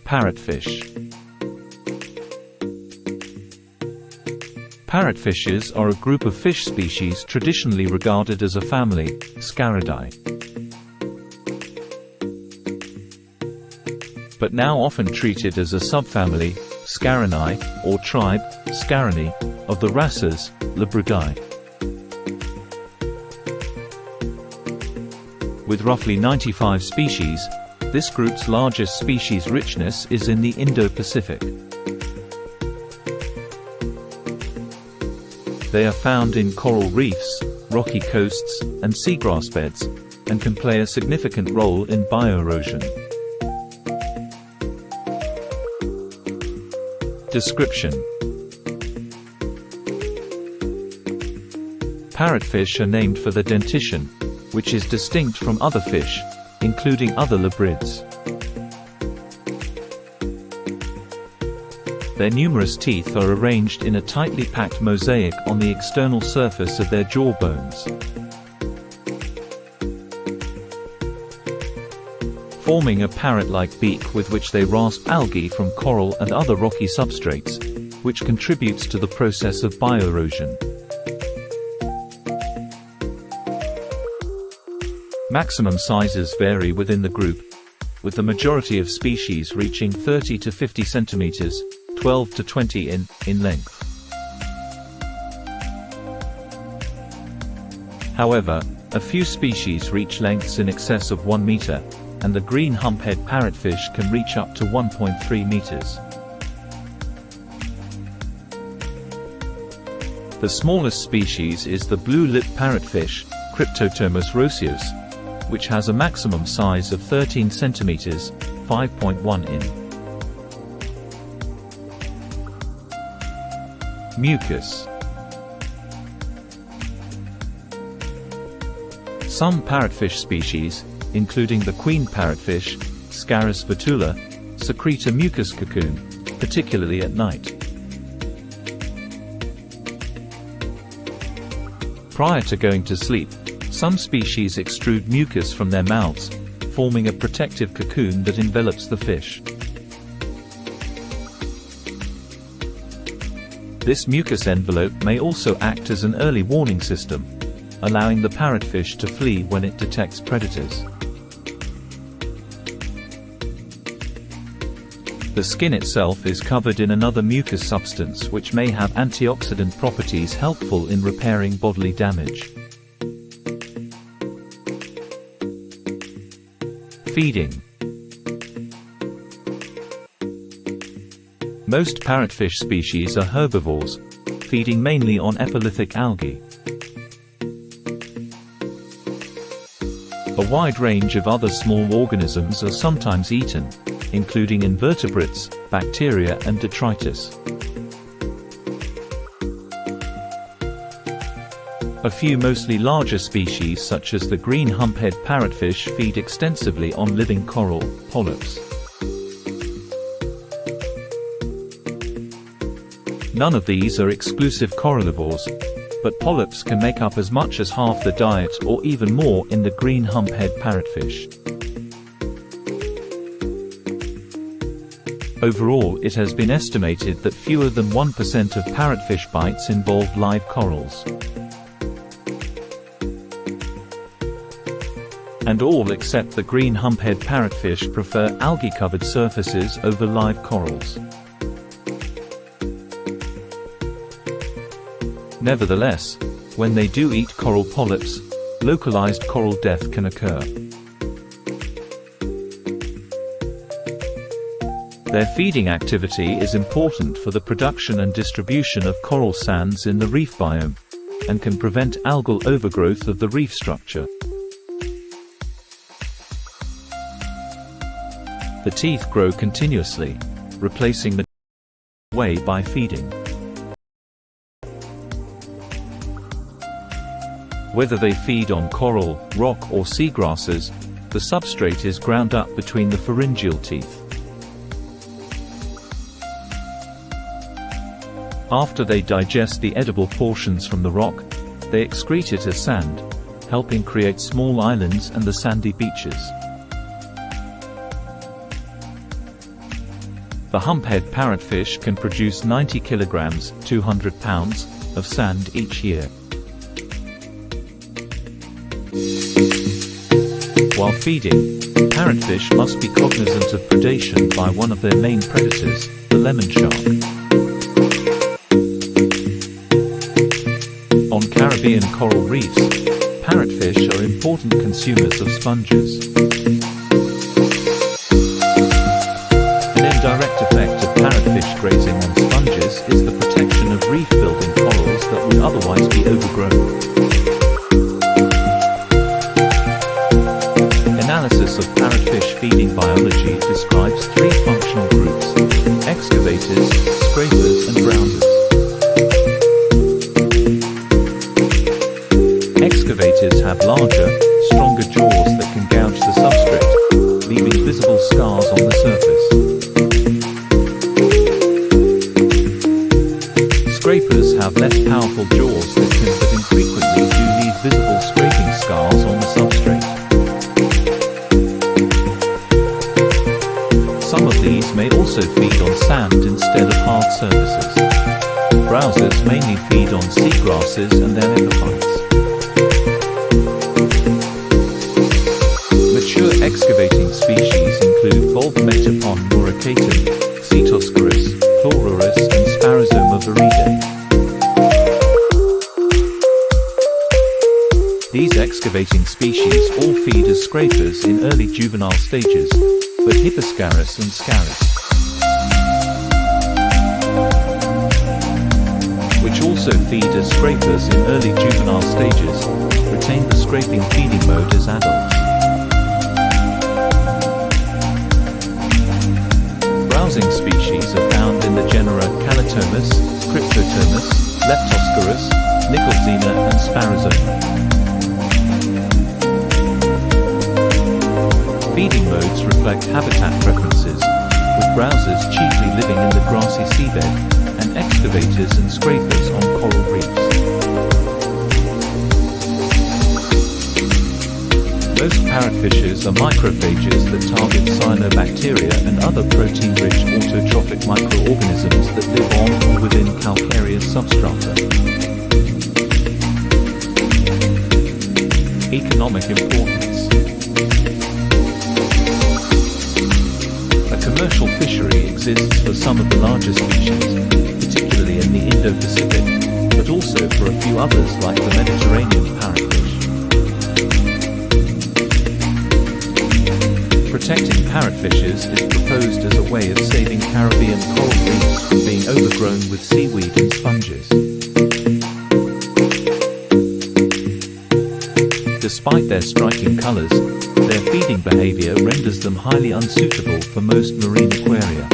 Parrotfish. Parrotfishes are a group of fish species traditionally regarded as a family, Scaridae, but now often treated as a subfamily, Scarinae, or tribe, Scarinae, of the wrasses, Labrudae. With roughly 95 species, this group's largest species richness is in the Indo-Pacific. They are found in coral reefs, rocky coasts, and seagrass beds, and can play a significant role in bioerosion. Description: Parrotfish are named for their dentition, which is distinct from other fish, including other labrids. Their numerous teeth are arranged in a tightly packed mosaic on the external surface of their jaw bones, forming a parrot-like beak with which they rasp algae from coral and other rocky substrates, which contributes to the process of bioerosion. Maximum sizes vary within the group, with the majority of species reaching 30 to 50 cm, 12 to 20 in length. However, a few species reach lengths in excess of 1 meter, and the green humphead parrotfish can reach up to 1.3 meters. The smallest species is the blue-lipped parrotfish, Cryptotomos roseus, which has a maximum size of 13 cm, 5.1 in. Mucus. Some parrotfish species, including the queen parrotfish, Scarus vitula, secrete a mucus cocoon, particularly at night. Prior to going to sleep, some species extrude mucus from their mouths, forming a protective cocoon that envelops the fish. This mucus envelope may also act as an early warning system, allowing the parrotfish to flee when it detects predators. The skin itself is covered in another mucus substance which may have antioxidant properties helpful in repairing bodily damage. Feeding. Most parrotfish species are herbivores, feeding mainly on epilithic algae. A wide range of other small organisms are sometimes eaten, including invertebrates, bacteria and detritus. A few mostly larger species such as the green humphead parrotfish feed extensively on living coral, polyps. None of these are exclusive corallivores, but polyps can make up as much as half the diet or even more in the green humphead parrotfish. Overall, it has been estimated that fewer than 1% of parrotfish bites involve live corals. And all except the green humphead parrotfish prefer algae-covered surfaces over live corals. Nevertheless, when they do eat coral polyps, localized coral death can occur. Their feeding activity is important for the production and distribution of coral sands in the reef biome, and can prevent algal overgrowth of the reef structure. The teeth grow continuously, replacing the way by feeding. Whether they feed on coral, rock or seagrasses, the substrate is ground up between the pharyngeal teeth. After they digest the edible portions from the rock, they excrete it as sand, helping create small islands and the sandy beaches. The Humphead Parrotfish can produce 90 kilograms, 200 pounds, of sand each year. While feeding, parrotfish must be cognizant of predation by one of their main predators, the lemon shark. On Caribbean coral reefs, parrotfish are important consumers of sponges. An indirect effect of parrotfish grazing on sponges is the protection of reef-building corals that would otherwise be overgrown. Analysis of parrotfish feeding biology describes three functional groups: excavators, scrapers and browsers. Excavators have larger, stronger jaws that can gouge the substrate, leaving visible scars on the surface. Scrapers have less powerful jaws that can but infrequently do leave visible scraping scars on the substrate. Some of these may also feed on sand instead of hard surfaces. Browsers mainly feed on seagrasses and their epiphytes. Mature excavating species include Bulbmetapon moricatum, Cetoscorus, Chlorurus and Sparosoma viridae. These excavating species all feed as scrapers in early juvenile stages, but Hipposcarus and Scarus, which also feed as scrapers in early juvenile stages, retain the scraping feeding mode as adults. Browsing species are found in the genera Calatomus, Cryptotomus, Leptoscorus, Nicholzina and Sparosoma. Feeding modes reflect habitat preferences, with browsers chiefly living in the grassy seabed, and excavators and scrapers on coral reefs. Most parrotfishes are macrophages that target cyanobacteria and other protein-rich autotrophic microorganisms that live on or within calcareous substrata. Economic importance. Commercial fishery exists for some of the larger species, particularly in the Indo-Pacific, but also for a few others like the Mediterranean parrotfish. Protecting parrotfishes is proposed as a way of saving Caribbean coral reefs from being overgrown with seaweed and sponges. Despite their striking colors, their feeding behavior renders them highly unsuitable for most marine aquaria.